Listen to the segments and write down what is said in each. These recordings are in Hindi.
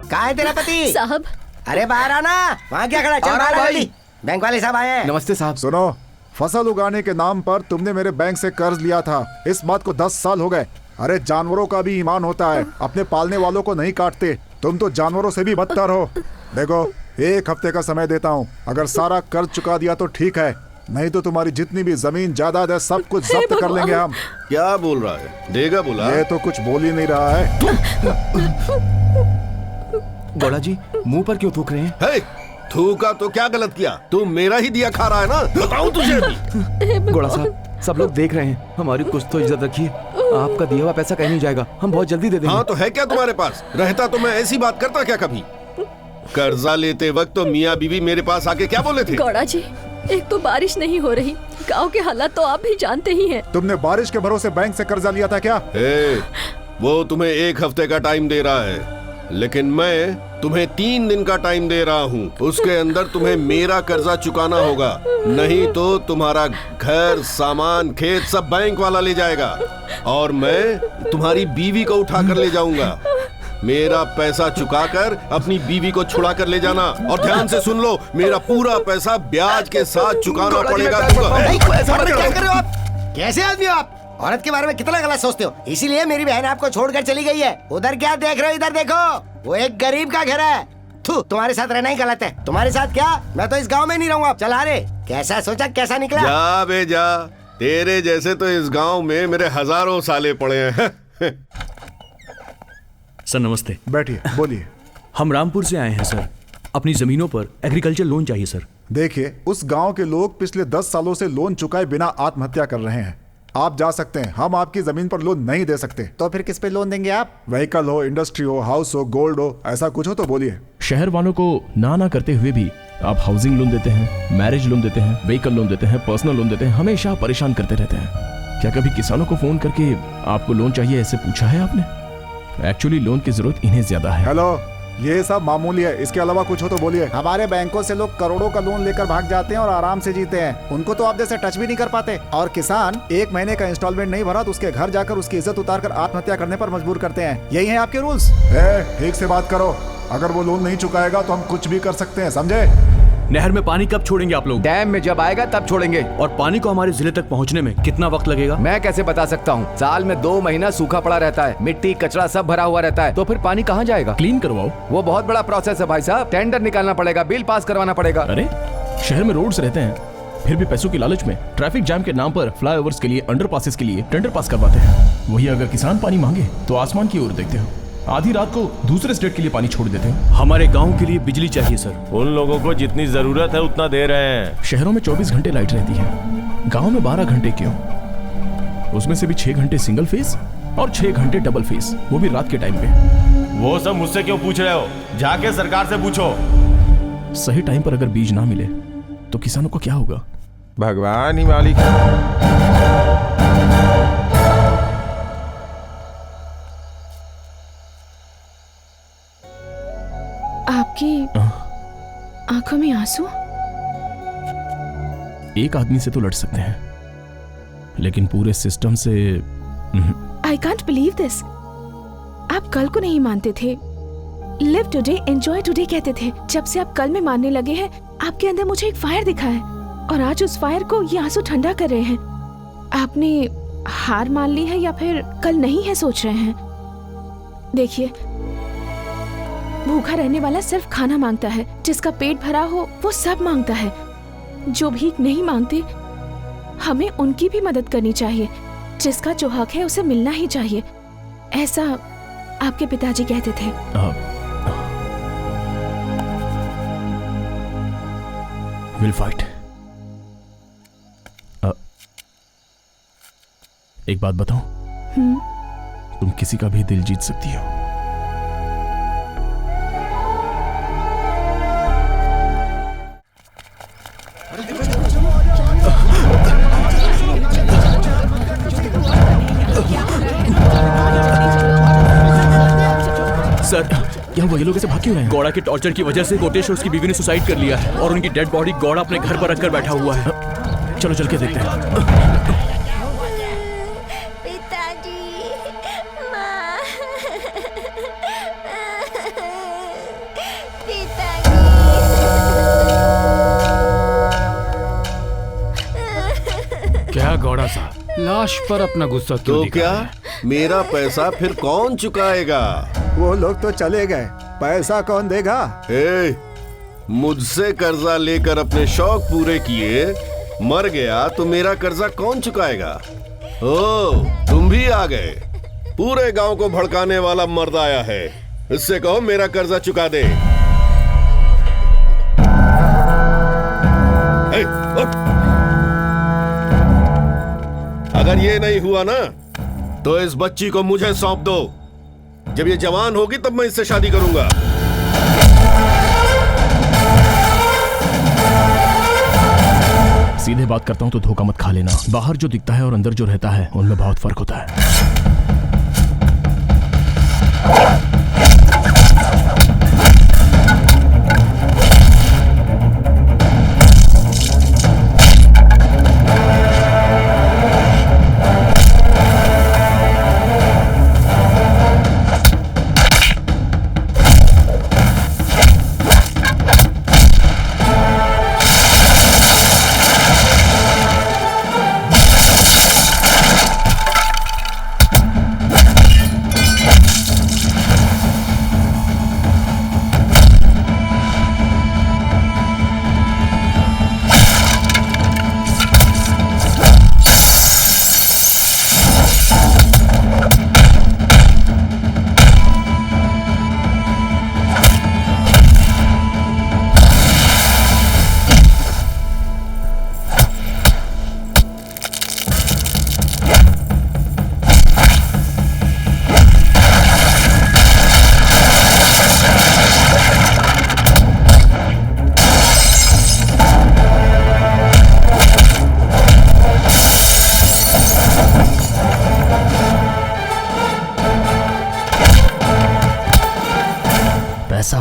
कहाँ है तेरा पति? साहब। अरे बाहर आना, वहाँ क्या खड़ा? चल बाहर जल्दी, बैंक वाले साहब आए हैं। नमस्ते साहब। सुनो, फसल उगाने के नाम पर तुमने मेरे बैंक से कर्ज लिया था, इस बात को 10 साल हो गए। अरे जानवरों का भी ईमान होता है, अपने पालने वालों को नहीं काटते। तुम तो जानवरों से भी बदतर हो। देखो, 1 हफ्ते का समय देता हूँ, अगर सारा कर्ज चुका दिया तो ठीक है, नहीं तो तुम्हारी जितनी भी जमीन जायदाद है सब कुछ जब्त कर लेंगे हम। क्या बोल रहा है? देगा बोला? ये तो कुछ बोल ही नहीं रहा है। गौड़ा जी, मुंह पर क्यों थूक रहे हैं? हे, थूका तो क्या गलत किया? तू मेरा ही दिया खा रहा है ना, बताऊं तुझे अभी। गौड़ा साहब, सब लोग देख रहे हैं, हमारी कुछ तो इज्जत रखिए। आपका दिया हुआ पैसा कहीं नहीं जाएगा, हम बहुत जल्दी दे देंगे। हाँ तो है क्या तुम्हारे पास? रहता तो मैं ऐसी बात करता क्या कभी? कर्जा लेते वक्त तो मियाँ बीवी मेरे पास आके क्या बोले थे? गौड़ा जी, एक तो बारिश नहीं हो रही, गांव के हालात तो आप भी जानते ही हैं। तुमने बारिश के भरोसे बैंक से कर्जा लिया था क्या? वो तुम्हें 1 हफ्ते का टाइम दे रहा है, लेकिन मैं तुम्हें 3 दिन का टाइम दे रहा हूँ। उसके अंदर तुम्हें मेरा कर्जा चुकाना होगा, नहीं तो तुम्हारा घर, सामान, खेत सब बैंक वाला ले जाएगा और मैं तुम्हारी बीवी को उठा कर ले जाऊंगा। मेरा पैसा चुकाकर अपनी बीवी को छुड़ा कर ले जाना, और ध्यान से सुन लो, मेरा पूरा पैसा ब्याज के साथ चुकाना पड़ेगा। क्या कर रहे हो आप? कैसे आदमी हो आप? औरत के बारे में कितना गलत सोचते हो, इसीलिए मेरी बहन आपको छोड़कर चली गई है। उधर क्या देख रहे हो? इधर देखो, वो एक गरीब का घर है। तुम्हारे साथ रहना ही गलत है। तुम्हारे साथ क्या, मैं तो इस गांव में नहीं रहूंगा। चला रे, कैसा सोचा कैसा निकला? जा बे जा, तेरे जैसे तो इस गांव में मेरे हजारों साले पड़े हैं। सर नमस्ते। बैठिए, बोलिए। हम रामपुर से आए हैं सर, अपनी जमीनों पर एग्रीकल्चर लोन चाहिए सर। देखिए, उस गांव के लोग पिछले 10 सालों से लोन चुकाए बिना आत्महत्या कर रहे हैं। आप जा सकते हैं, हम आपकी जमीन पर लोन नहीं दे सकते। तो फिर किस पे लोन देंगे आप? व्हीकल हो, इंडस्ट्री हो, हाउस हो, गोल्ड हो, ऐसा कुछ हो तो बोलिए। शहर वालों को ना करते हुए भी आप हाउसिंग लोन देते हैं, मैरिज लोन देते हैं, व्हीकल लोन देते हैं, पर्सनल लोन देते हैं, हमेशा परेशान करते रहते हैं। क्या कभी किसानों को फोन करके आपको लोन चाहिए ऐसे पूछा है आपने? एक्चुअली लोन की जरूरत इन्हें ज्यादा है। हेलो, ये सब मामूली है, इसके अलावा कुछ हो तो बोलिए। हमारे बैंकों से लोग करोड़ों का लोन लेकर भाग जाते हैं और आराम से जीते हैं। उनको तो आप जैसे टच भी नहीं कर पाते। और किसान 1 महीने का इंस्टॉलमेंट नहीं भरा तो उसके घर जाकर उसकी इज्जत उतारकर आत्महत्या करने पर मजबूर करते हैं। यही है आपके रूल्स। ठीक से बात करो, अगर वो लोन नहीं चुकाएगा तो हम कुछ भी कर सकते हैं, समझे? नहर में पानी कब छोड़ेंगे आप लोग? डैम में जब आएगा तब छोड़ेंगे। और पानी को हमारे जिले तक पहुंचने में कितना वक्त लगेगा? मैं कैसे बता सकता हूँ? साल में 2 महीना सूखा पड़ा रहता है, मिट्टी कचरा सब भरा हुआ रहता है, तो फिर पानी कहाँ जाएगा? क्लीन करवाओ। वो बहुत बड़ा प्रोसेस है भाई साहब, टेंडर निकालना पड़ेगा, बिल पास करवाना पड़ेगा। अरे शहर में रोड्स रहते हैं, फिर भी पैसों की लालच में ट्रैफिक जाम के नाम पर फ्लाईओवर्स के लिए, अंडरपासेस के लिए टेंडर पास करवाते हैं। वही अगर किसान पानी मांगे तो आसमान की ओर देखते हो, आधी रात को दूसरे स्टेट के लिए पानी छोड़ देते हो। हमारे गांव के लिए बिजली चाहिए सर। उन लोगों को जितनी जरूरत है उतना दे रहे हैं। शहरों में 24 घंटे लाइट रहती है, गांव में 12 घंटे क्यों? उसमें से भी 6 घंटे सिंगल फेस और 6 घंटे डबल फेस, वो भी रात के टाइम पे। वो सब मुझसे क्यों पूछ रहे हो? जाके सरकार से पूछो। सही टाइम पर अगर बीज ना मिले तो किसानों को क्या होगा? भगवान ही मालिक। आपकी आंखों में आंसू? एक आदमी से तो लड़ सकते हैं, लेकिन पूरे सिस्टम से आई कांट बिलीव दिस। आप कल को नहीं मानते थे, लिव टुडे एंजॉय टुडे कहते थे। जब से आप कल में मानने लगे हैं, आपके अंदर मुझे एक फायर दिखा है, और आज उस फायर को ये आंसू ठंडा कर रहे हैं। आपने हार मान ली है या फिर कल नहीं है सोच रहे हैं? देखिए, भूखा रहने वाला सिर्फ खाना मांगता है, जिसका पेट भरा हो वो सब मांगता है। जो भीख नहीं मांगते, हमें उनकी भी मदद करनी चाहिए। जिसका जो हक है उसे मिलना ही चाहिए, ऐसा आपके पिताजी कहते थे। Will fight. एक बात बताऊं, तुम किसी का भी दिल जीत सकती हो। सर, क्या वो ये लोग ऐसे भाग क्यों रहे हैं? गौड़ा के टॉर्चर की वजह से कोटेश और उसकी बीवी ने सुसाइड कर लिया है, और उनकी डेड बॉडी गौड़ा अपने घर पर रखकर बैठा हुआ है। चलो चल के देखते हैं। छोटा सा लाश पर अपना गुस्सा क्यों तो दिखा क्या है? मेरा पैसा फिर कौन चुकाएगा? वो लोग तो चले गए, पैसा कौन देगा? मुझसे कर्जा लेकर अपने शौक पूरे किए, मर गया तो मेरा कर्जा कौन चुकाएगा? ओ, तुम भी आ गए। पूरे गांव को भड़काने वाला मर्द आया है, इससे कहो मेरा कर्जा चुका दे। उठ। अगर ये नहीं हुआ ना तो इस बच्ची को मुझे सौंप दो। जब ये जवान होगी तब मैं इससे शादी करूंगा। सीधे बात करता हूं तो धोखा मत खा लेना। बाहर जो दिखता है और अंदर जो रहता है उनमें बहुत फर्क होता है।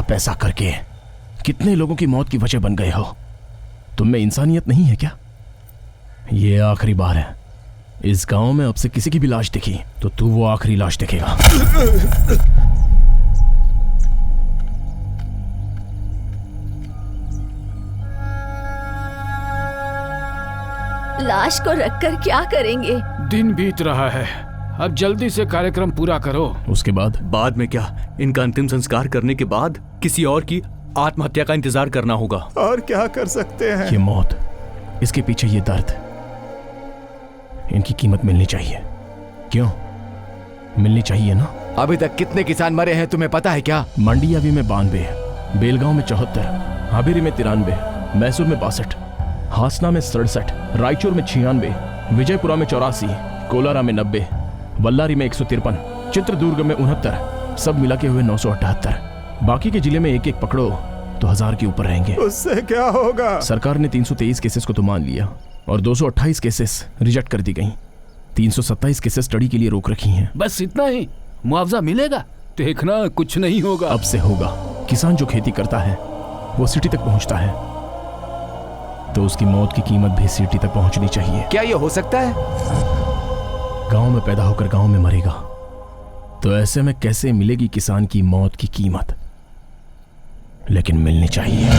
पैसा करके कितने लोगों की मौत की वजह बन गए हो। तुम में इंसानियत नहीं है क्या? ये आखिरी बार है। इस गांव में अब से किसी की भी लाश दिखी तो तू वो आखिरी लाश देखेगा। लाश को रखकर क्या करेंगे? दिन बीत रहा है, अब जल्दी से कार्यक्रम पूरा करो। उसके बाद में क्या? इनका अंतिम संस्कार करने के बाद किसी और की आत्महत्या का इंतजार करना होगा। और क्या कर सकते हैं? ये मौत, इसके पीछे ये दर्द, इनकी कीमत मिलनी चाहिए। क्यों मिलनी चाहिए ना? अभी तक कितने किसान मरे हैं तुम्हें पता है क्या? मंडियावी में 92, बेलगांव में 74, हाबेरी में 93, मैसूर में 62, हासना में 67, रायचूर में 96, विजयपुरा में 84, कोलारा में 90, वल्लारी में 153, चित्रदुर्ग में 69, सब मिला के हुए 978। बाकी के जिले में एक एक पकड़ो तो 1000 के ऊपर रहेंगे। उससे क्या होगा? सरकार ने 323 केसेस को तो मान लिया और 228 केसेस रिजेक्ट कर दी गई। 327 केसेस स्टडी के लिए रोक रखी हैं। बस इतना ही? मुआवजा मिलेगा? देखना कुछ नहीं होगा। अब से होगा। किसान जो खेती करता है वो सिटी तक पहुंचता है तो उसकी मौत की कीमत भी सिटी तक पहुंचनी चाहिए। क्या ये हो सकता है? गांव में पैदा होकर गांव में मरेगा तो ऐसे में कैसे मिलेगी किसान की मौत की कीमत? लेकिन मिलनी चाहिए।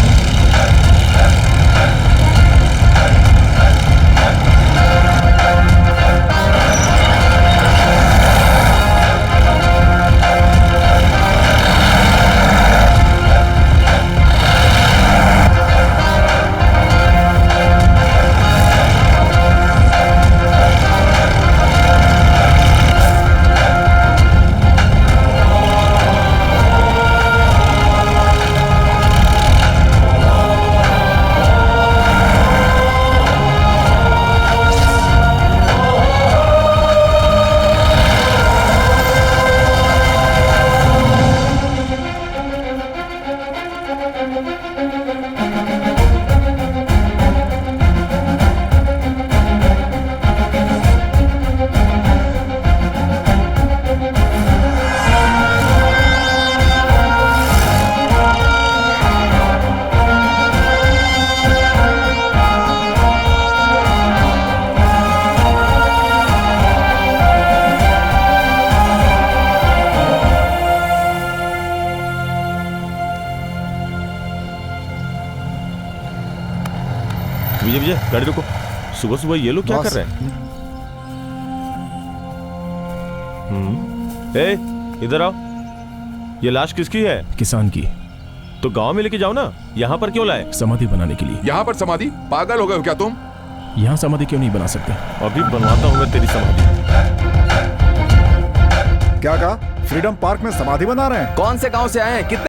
विजय विजय गाड़ी रोको। सुबह सुबह ये लोग क्या कर रहे हैं? ए, इधर आओ। ये लाश किसकी है? किसान की। तो गांव में लेके जाओ ना, यहाँ पर क्यों लाए? समाधि बनाने के लिए। यहाँ पर समाधि? पागल हो गए हो क्या तुम? यहाँ समाधि क्यों नहीं बना सकते? अभी बनवाता हूँ मैं तेरी समाधि। क्या कहा? फ्रीडम पार्क में समाधि बना रहे हैं? कौन से गांव से आए हैं? कितने